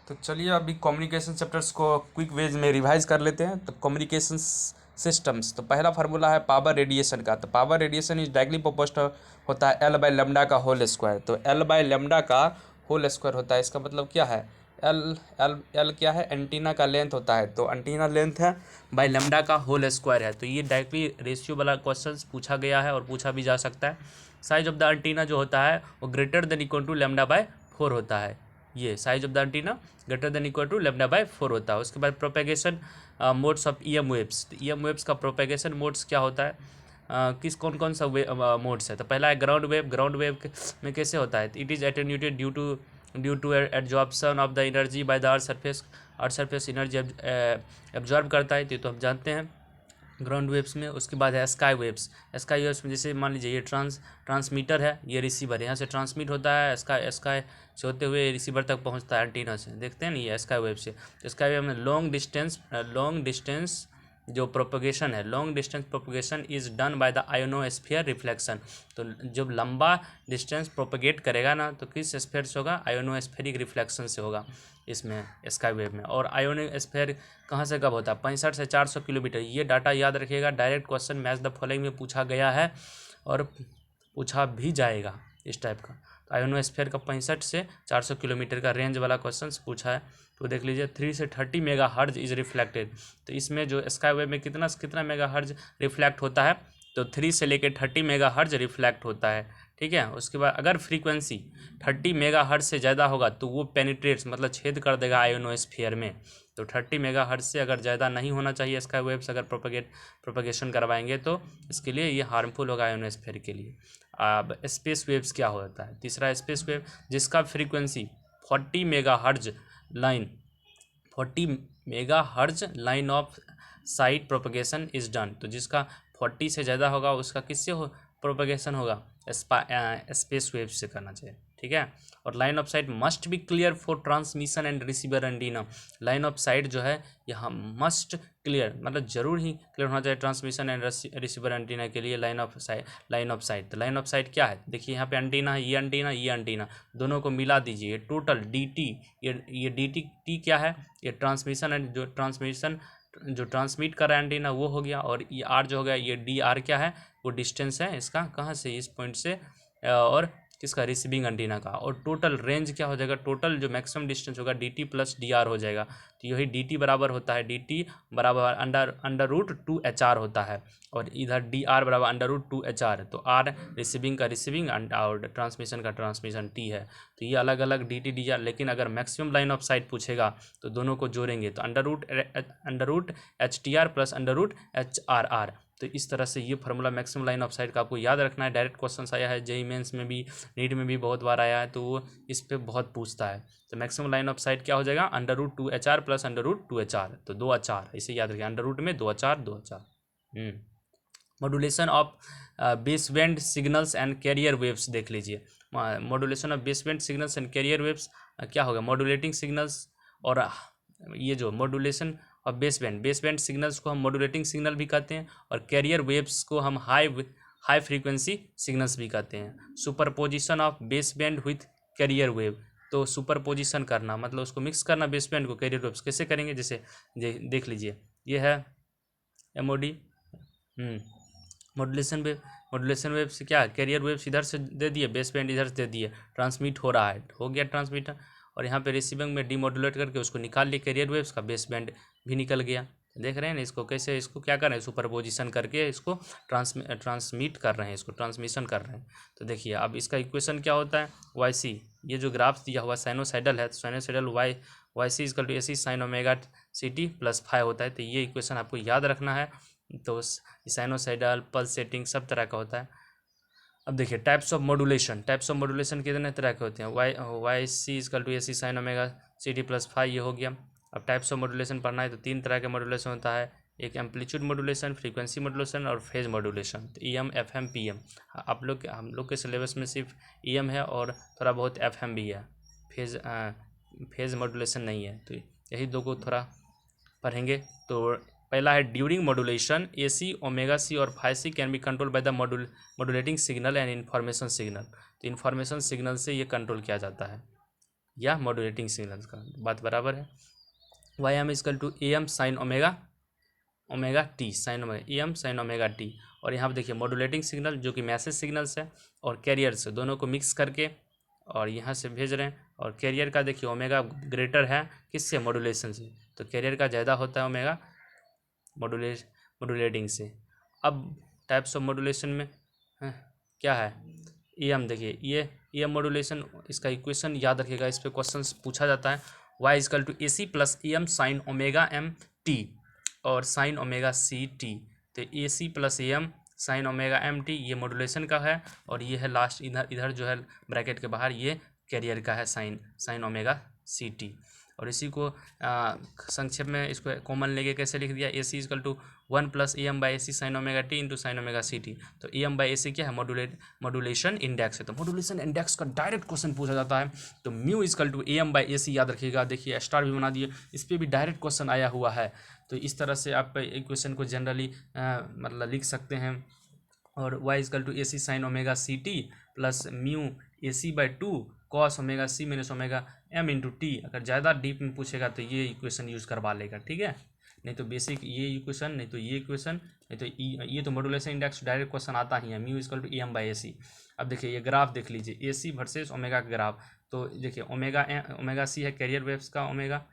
तो चलिए अभी कम्युनिकेशन चैप्टर्स को क्विक वेज में रिवाइज कर लेते हैं। तो कम्युनिकेशन सिस्टम्स, तो पहला फार्मूला है पावर रेडिएशन का। तो power radiation is directly proportional होता है एल बाई लेमडा का होल स्क्वायर। तो एल बाई लेमडा का होल स्क्वायर होता है, इसका मतलब क्या है, एल एल एल क्या है, एंटीना का लेंथ होता है। तो एंटीना लेंथ है बाई लेमडा का होल स्क्वायर है। तो ये डायरेक्टली रेशियो वाला क्वेश्चन पूछा गया है और पूछा भी जा सकता है। साइज ऑफ द एंटीना जो होता है वो greater than equal to lambda by 4 होता है। ये size of the antenna greater than equal to lambda by 4 होता है। उसके बाद propagation modes of EM waves. EM waves का प्रोपेगेशन मोड्स क्या होता है, किस कौन कौन सा मोड्स है। तो पहला है ग्राउंड वेव। ग्राउंड वेव में कैसे होता है, it is attenuated due to absorption of the energy by the earth surface. Earth surface energy absorb करता है, तो हम जानते हैं ग्राउंड वेव्स में। उसके बाद है स्काई वेव्स। स्काई वेव्स में जैसे मान लीजिए ये ट्रांसमीटर है, ये रिसीवर है, यहाँ से ट्रांसमिट होता है स्काई से होते हुए रिसीवर तक पहुँचता है एंटीना से, देखते हैं ना ये स्काई वेव से। तो स्काई वेव में लॉन्ग डिस्टेंस जो प्रोपगेशन है, long distance propagation is done by the ionosphere reflection. तो जब लंबा डिस्टेंस प्रोपगेट करेगा ना तो किस स्फीयर से होगा, आयोनोस्फेरिक रिफ्लेक्शन से होगा इसमें स्काई वेव में। और आयोनोस्फीयर कहाँ से कब होता है, 65 से 400 किलोमीटर। ये डाटा याद रखिएगा, direct question match the following में पूछा गया है और पूछा भी जाएगा इस टाइप का। तो आयोनोस्फीयर का 65 से 400 किलोमीटर का रेंज वाला क्वेश्चन पूछा है। तो देख लीजिए 3 से 30 मेगा हर्ज इज रिफ्लेक्टेड। तो इसमें जो स्काई वेव में कितना मेगा हर्ज रिफ्लेक्ट होता है, तो 3 से लेकर 30 मेगा हर्ज रिफ्लेक्ट होता है, ठीक है। उसके बाद अगर फ्रीक्वेंसी 30 मेगा हर्ज से ज़्यादा होगा तो वो पेनिट्रेट्स मतलब छेद कर देगा आयोनोस्फीयर में। तो 30 मेगा हर्ज से अगर ज़्यादा नहीं होना चाहिए स्काई वेव्स अगर प्रोपगेशन करवाएंगे, तो इसके लिए ये हार्मफुल होगा आयोनोस्फीयर के लिए। अब स्पेस वेव्स क्या होता है, तीसरा स्पेस वेव जिसका frequency 40 mega hertz line 40 mega hertz line of site propagation is done. तो जिसका 40 से ज़्यादा होगा उसका किससे प्रोपगेशन होगा, स्पेस वेव से करना चाहिए, ठीक है। और line of site must be clear for transmission and receiver antenna. Line of site जो है यहाँ मस्ट क्लियर मतलब जरूर ही क्लियर होना चाहिए ट्रांसमिशन एंड रिसीवर एंटीना के लिए। लाइन ऑफ साइट तो लाइन ऑफ साइट क्या है, देखिए यहाँ पे एंटीना है, ये एंटीना दोनों को मिला दीजिए, टोटल डी टी, ये डी टी क्या है, ये ट्रांसमिशन एंड जो ट्रांसमिट कर रहा है एंटीना वो हो गया। और ये आर जो हो गया, ये डी आर क्या है, वो डिस्टेंस है इसका, कहाँ से, इस पॉइंट से और किसका, रिसीविंग एंटीना का। और टोटल रेंज क्या हो जाएगा, टोटल जो मैक्सिमम डिस्टेंस होगा D T plus D R हो जाएगा। तो यही डी टी बराबर होता है, डी टी बराबर अंडर रूट 2HR होता है, और इधर डी आर बराबर अंडर रूट 2HR। तो आर रिसीविंग का रिसीविंग और ट्रांसमिशन का ट्रांसमिशन टी है। तो ये अलग अलग डी टी डी आर, लेकिन अगर मैक्सिमम लाइन ऑफ साइट पूछेगा तो दोनों को जोड़ेंगे, तो under root HTR plus under root HRR। तो इस तरह से ये formula maximum line of sight का आपको याद रखना है। डायरेक्ट क्वेश्चन आया है, जेईई मेंस में भी, नीट में भी बहुत बार आया है, तो वो इस पे बहुत पूछता है। तो मैक्सिमम लाइन ऑफ साइट क्या हो जाएगा, under root 2HR plus under root 2HR। तो 2HR इसे याद रखिए, अंडर रूट में 2HR। Modulation of base band signals and carrier waves देख लीजिए। Modulation of base band signals and carrier waves क्या होगा, मॉड्यूलेटिंग सिग्नल्स। और ये जो मॉड्यूलेशन और बेस बैंड सिग्नल्स को हम मॉड्यूलेटिंग सिग्नल भी कहते हैं, और कैरियर वेव्स को हम हाई फ्रीक्वेंसी सिग्नल्स भी कहते हैं। Superposition of base band with carrier wave, तो सुपरपोजिशन करना मतलब उसको मिक्स करना बेस बैंड को कैरियर वेव्स कैसे करेंगे, जैसे देख लीजिए ये है MOD मॉड्यूलेशन वेव से क्या, कैरियर वेव्स इधर से दे दिए, बेस बैंड इधर से दे दिए, ट्रांसमिट हो रहा है, हो गया ट्रांसमीटर। और यहाँ पे रिसीविंग में डीमॉड्यूलेट करके उसको निकाल लिए कैरियर वेव्स का, बेस बैंड भी निकल गया। देख रहे हैं ना इसको कैसे, इसको क्या कर रहे हैं, सुपरपोजिशन करके इसको ट्रांसमिट कर रहे हैं, इसको ट्रांसमिशन कर रहे हैं। तो देखिए अब इसका इक्वेशन क्या होता है, YC, ये जो ग्राफ्स दिया हुआ साइनोसाइडल है, तो sinusoidal YC equal to AC sine omega CT plus 5 होता है। तो ये इक्वेशन आपको याद रखना है। तो साइनोसाइडल पल्सेटिंग सब तरह का होता है। अब देखिए टाइप्स ऑफ मॉड्यूलेशन कितने तरह के होते हैं, YC equal to AC sine omega CT plus 5, ये हो गया। अब टाइप्स ऑफ मॉड्यूलेशन पढ़ना है तो 3 तरह के मॉड्यूलेशन होता है, एक एम्पलीट्यूड मॉड्यूलेशन, फ्रीक्वेंसी मॉड्यूलेशन और फेज मॉड्यूलेशन। तो EM FM PM हम लोग के सिलेबस में सिर्फ EM है और थोड़ा बहुत FM भी है, फेज मॉड्यूलेशन नहीं है। तो यही दो को थोड़ा पढ़ेंगे। तो पहला है during modulation AC omega C और 5C can be control by the modulating signal and information signal. तो इन्फॉर्मेशन सिग्नल से ये कंट्रोल किया जाता है। या मॉड्यूलेटिंग सिग्नल्स का, बात बराबर है। Y M equal to A M sine omega omega T, sine omega A M sine omega T. और यहाँ पे देखिए मॉड्यूलेटिंग सिग्नल जो कि मैसेज सिग्नल्स है और कैरियर से, दोनों को मिक्स करके और यहाँ से भेज रहे हैं। और कैरियर का देखिए ओमेगा ग्रेटर है किससे, मॉड्यूलेशन से, तो कैरियर का ज़्यादा होता है ओमेगा मॉड्यूलेटिंग से। अब टाइप्स ऑफ मॉड्यूलेशन में क्या है, ई एम, देखिए ये ई एम मॉड्यूलेशन, इसका इक्वेशन याद रखिएगा, इस पर क्वेश्चन पूछा जाता है। Y equal to A C plus E M sine omega M T और साइन ओमेगा सी टी। तो A C plus A M sine omega M T ये मॉड्यूलेशन का है, और ये है लास्ट इधर जो है ब्रैकेट के बाहर ये कैरियर का है, साइन ओमेगा सी टी। और इसी को संक्षेप में इसको कॉमन लेके कैसे लिख दिया, A C equal to 1 plus A M by A C sine omega T into sine omega C T. तो ए एम बाई ए सी क्या है, मॉड्यूलेशन इंडेक्स है। तो मॉड्यूलेशन इंडेक्स का डायरेक्ट क्वेश्चन पूछा जाता है, तो mu equal to A M by A C याद रखिएगा। देखिए स्टार भी बना दिए, इस पर भी डायरेक्ट क्वेश्चन आया हुआ है। तो इस तरह से आप इक्वेशन को जनरली मतलब लिख सकते हैं। और y equal to A C sine omega C T plus mu A C by 2 cos omega C minus omega M into T. अगर ज़्यादा डीप में पूछेगा तो ये इक्वेशन यूज़ करवा लेगा, ठीक है। नहीं तो बेसिक ये इक्वेशन, नहीं तो ये इक्वेशन, नहीं तो ये तो मॉड्यूलेशन इंडेक्स डायरेक्ट क्वेश्चन आता ही है, mu equal to A M by A C. अब देखिए ये ग्राफ देख लीजिए, ए सी वर्सेज ओमेगा का ग्राफ। तो देखिए ओमेगा सी है कैरियर वेव्स का ओमेगा,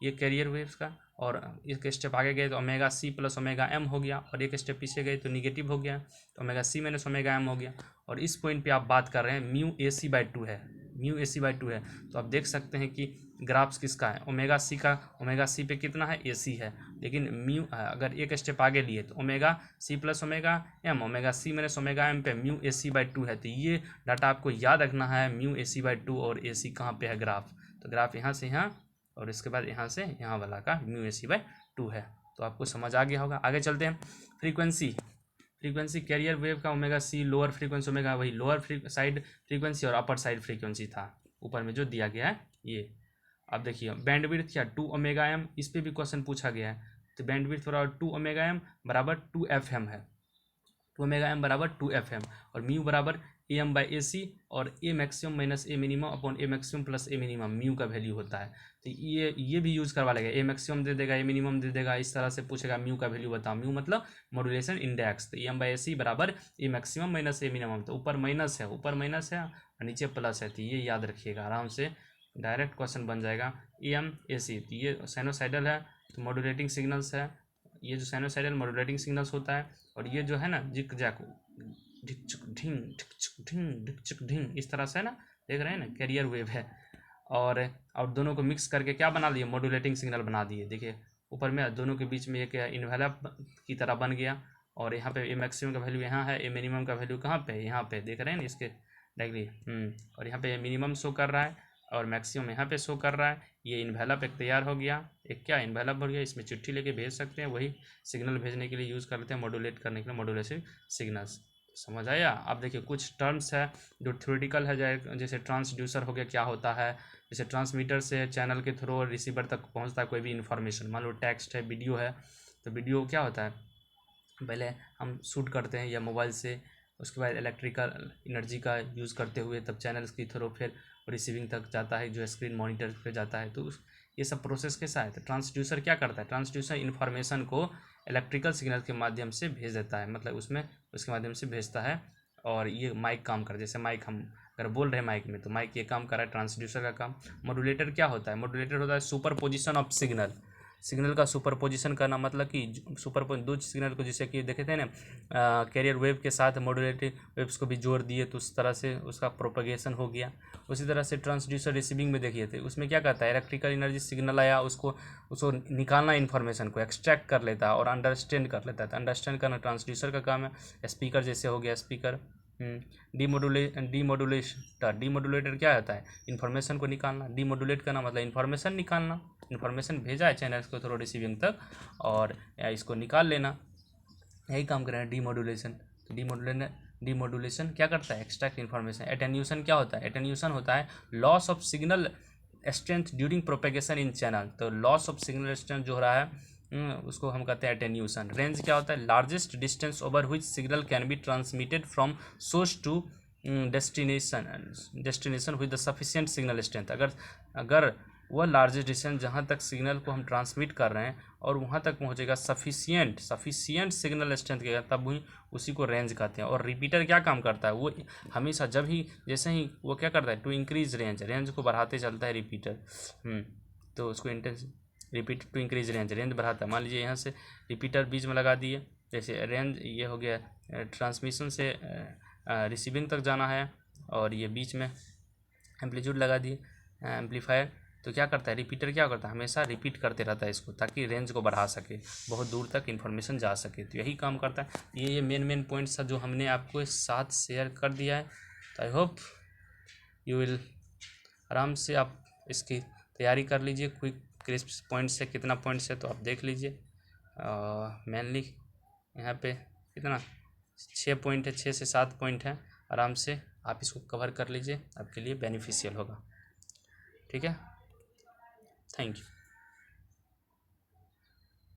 ये कैरियर वेव्स का, और एक स्टेप आगे गए तो omega C plus omega M हो गया, और एक स्टेप पीछे गए तो निगेटिव हो गया, तो omega C minus omega M हो गया। और इस पॉइंट पे आप बात कर रहे हैं म्यू ए सी बाई 2 है, म्यू ए सी बाई 2 है। तो आप देख सकते हैं कि ग्राफ्स किसका है, ओमेगा सी का, ओमेगा सी पे कितना है, ए सी है। लेकिन म्यू अगर एक स्टेप आगे लिए तो omega C plus omega M, omega C minus omega M पे म्यू ए सी बाई 2 है। तो ये डाटा आपको याद रखना है, म्यू ए सी बाई 2 और ए सी कहाँ पे है ग्राफ। तो ग्राफ यहाँ से यहाँ, और इसके बाद यहाँ से यहाँ वाला का म्यू ए सी बाई 2 है। तो आपको समझ आ गया होगा। आगे चलते हैं। फ्रीक्वेंसी कैरियर वेव का omega C lower frequency omega, वही लोअर साइड फ्रीक्वेंसी और अपर साइड फ्रीक्वेंसी था ऊपर में जो दिया गया है ये। अब देखिए बैंडविड्थ क्या 2 ओमेगा एम, इस पर भी क्वेश्चन पूछा गया है। तो बैंडविड्थ बराबर 2 ओमेगा एम बराबर 2 एफ एम है, 2 ओमेगा एम बराबर 2 एफ एम। और म्यू बराबर ए एम बाई ए सी, और A maximum minus A minimum upon A maximum plus A minimum mu का वैल्यू होता है। तो ये भी यूज़ करवा लेगा, ए मैक्सिमम दे देगा, ए मिनिमम दे देगा, इस तरह से पूछेगा म्यू का वैल्यू बताओ। म्यू मतलब मॉड्यूलेशन इंडेक्स। तो ए एम बाई ए सी बराबर ए मैक्सिमम माइनस ए मिनिमम, तो ऊपर माइनस है, ऊपर माइनस है और नीचे प्लस है। तो ये याद रखिएगा, आराम से डायरेक्ट क्वेश्चन बन जाएगा। ए एम ए सी, तो ये साइनोसाइडल है, तो मॉड्यूलेटिंग सिग्नल्स है। ये जो साइनोसाइडल मॉड्यूलेटिंग सिग्नल्स होता है, और ये जो है ना जिक जैक ढिक चुक ढिंग ढिक चुक ढिंग ढिक चुक ढिंग, इस तरह से ना देख रहे हैं ना, कैरियर वेव है। और दोनों को मिक्स करके क्या बना दिए, मॉड्यूलेटिंग सिग्नल बना दिए। देखिए ऊपर में दोनों के बीच में एक इन्वेलप की तरह बन गया, और यहाँ पे ए मैक्सिमम का वैल्यू यहाँ है, ए मिनिमम का वैल्यू कहाँ पे, यहाँ पे देख रहे हैं ना इसके डायरेक्टली। और यहाँ पे मिनिमम शो कर रहा है और मैक्सिमम यहाँ पे शो कर रहा है। ये इन्वेलप एक तैयार हो गया, एक क्या इन्वेलप हो गया, इसमें चिट्ठी लेके भेज सकते हैं, वही सिग्नल भेजने के लिए यूज़ कर लेते हैं, मॉड्यूलेट करने के लिए मॉड्यूलेशन सिग्नल्स। समझ आया। अब देखिए कुछ टर्म्स है जो थ्योरेटिकल है, जैसे ट्रांसड्यूसर हो गया, क्या होता है, जैसे ट्रांसमीटर से चैनल के थ्रू रिसीवर तक पहुंचता है कोई भी इन्फॉर्मेशन, मान लो टेक्स्ट है, वीडियो है। तो वीडियो क्या होता है, पहले हम शूट करते हैं या मोबाइल से, उसके बाद इलेक्ट्रिकल एनर्जी का यूज़ करते हुए तब चैनल्स के थ्रू फिर रिसीविंग तक जाता है, जो स्क्रीन मॉनिटर पे जाता है। तो ये सब प्रोसेस कैसा है, तो ट्रांसड्यूसर क्या करता है, ट्रांसड्यूसर इन्फॉर्मेशन को इलेक्ट्रिकल सिग्नल के माध्यम से भेज देता है, मतलब उसमें उसके माध्यम से भेजता है। और ये माइक काम कर, जैसे माइक हम अगर बोल रहे हैं माइक में, तो माइक ये काम कर रहा है, ट्रांसड्यूसर का काम। मॉड्यूलेटर क्या होता है, मॉड्यूलेटर होता है सुपर पोजिशन ऑफ सिग्नल का सुपरपोजिशन करना, मतलब कि दो सिग्नल को, जैसे कि देखे थे ना कैरियर वेव के साथ मॉड्यूलेटिंग वेव्स को भी जोड़ दिए, तो उस तरह से उसका प्रोपगेशन हो गया। उसी तरह से ट्रांसड्यूसर रिसीविंग में देखिए थे, उसमें क्या करता है, इलेक्ट्रिकल एनर्जी सिग्नल आया, उसको निकालना, इन्फॉर्मेशन को एक्सट्रैक्ट कर लेता है और अंडरस्टैंड कर लेता है। तो अंडरस्टैंड करना ट्रांसड्यूसर का काम है। स्पीकर जैसे हो गया स्पीकर। डीमोडुलेटर क्या होता है, इन्फॉर्मेशन को निकालना। डीमोडुलेट करना मतलब इन्फॉर्मेशन निकालना, इन्फॉर्मेशन भेजा है चैनल्स को थ्रू रिसीविंग तक और इसको निकाल लेना, यही काम कर रहे हैं डीमोडुलेशन। तो डीमोडुलेशन क्या करता है, एक्सट्रैक्ट इन्फॉर्मेशन। एटेन्यूएशन क्या होता है, एटेन्यूएशन होता है loss of signal strength during propagation in channel. तो लॉस ऑफ सिग्नल स्ट्रेंथ जो हो रहा है उसको हम कहते हैं एटेन्यूएशन। रेंज क्या होता है, largest distance over which signal can be transmitted from source to destination with the sufficient signal strength. अगर वह लार्जेस्ट डिस्टेंस जहाँ तक सिग्नल को हम ट्रांसमिट कर रहे हैं और वहाँ तक पहुँचेगा सफिशिएंट सिग्नल स्ट्रेंथ के, तब वही उसी को रेंज कहते हैं। और रिपीटर क्या काम करता है, वो हमेशा जब ही जैसे ही वो क्या करता है, टू इंक्रीज रेंज को बढ़ाते चलता है रिपीटर। तो उसको रिपीट टू इंक्रीज रेंज बढ़ाता है। मान लीजिए यहाँ से रिपीटर बीच में लगा दिए, जैसे रेंज ये हो गया ट्रांसमिशन से रिसीविंग तक जाना है, और ये बीच में एम्पलीट्यूड लगा दिए एम्पलीफायर। तो क्या करता है रिपीटर, क्या करता है हमेशा रिपीट करते रहता है इसको, ताकि रेंज को बढ़ा सके, बहुत दूर तक इन्फॉर्मेशन जा सके। तो यही काम करता है। ये मेन पॉइंट्स जो हमने आपको साथ शेयर कर दिया है। तो आई होप यू विल आराम से आप इसकी तैयारी कर लीजिए। क्विक क्रिस्प पॉइंट्स है, कितना पॉइंट्स है तो आप देख लीजिए। मेनली यहाँ पे कितना 6 पॉइंट है, 6 से 7 पॉइंट है। आराम से आप इसको कवर कर लीजिए, आपके लिए बेनिफिशियल होगा। ठीक है, थैंक यू।